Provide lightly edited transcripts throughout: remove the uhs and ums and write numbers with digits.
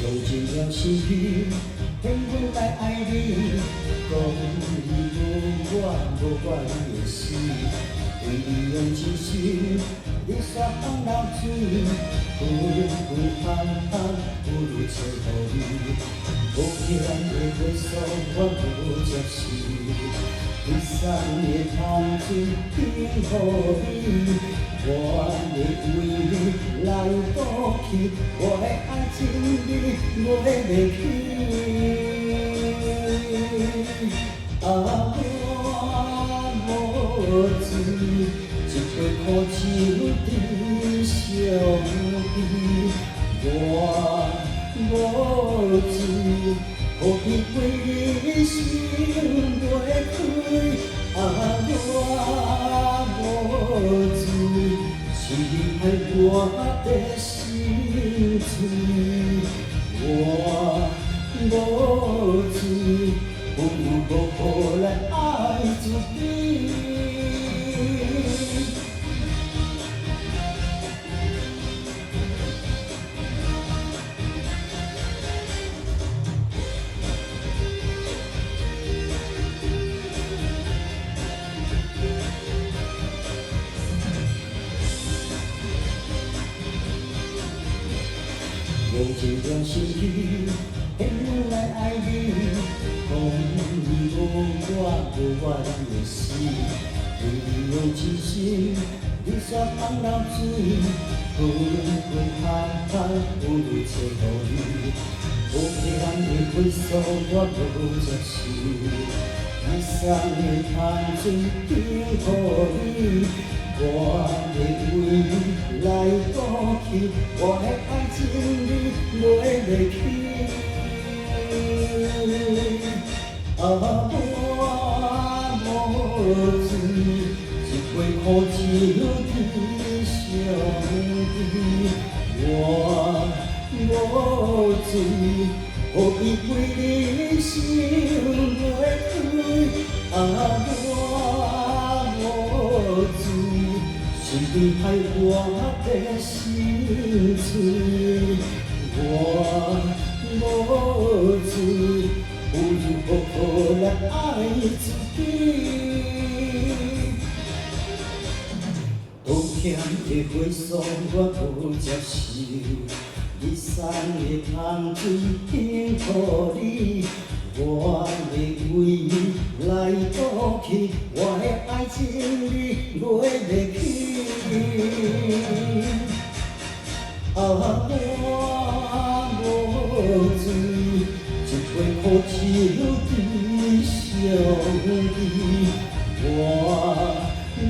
用尽了心意，骗阮来爱你，讲你无我，无我你的死，对你用真心，你煞放流水，分分合合，不如找互你，无骗的回送我无接受，第三个香水献予你。 我会为你来倒去，我的爱情你买袂起。啊，我无钱，一杯苦酒滴上悲。我无钱，何必为你心袂开？啊，我无钱。 是你害我的心碎，我无钱，不如无好来爱自己。用尽了心意，骗阮来爱你，讲你无我，无我你的死，对你用真心，你煞放流水，分分合合，不如找互你，无骗的回送我无接受，第三个香水献予你。 我会为你来倒去，我的爱情你买袂起。啊，我无钱，一杯苦酒滴上悲。我无钱，何必为你心袂开？啊，我无钱。 是你害我的心碎，我无钱，不如好好来爱自己。道歉的回送我无接受，第三个香水献予你。 我会为你来倒去，我的爱情你买袂起。啊，我无钱，一杯苦酒滴上悲。我无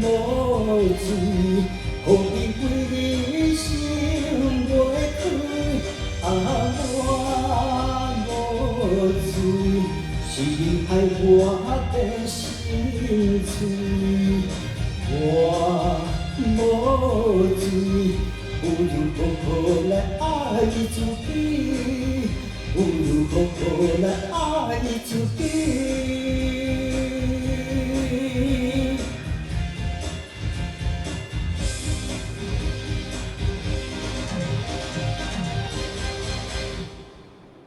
钱，何必为你心袂开？啊，我无钱。 是你害我的心碎，我无钱，不如好好来爱自己，不如好好来爱自己。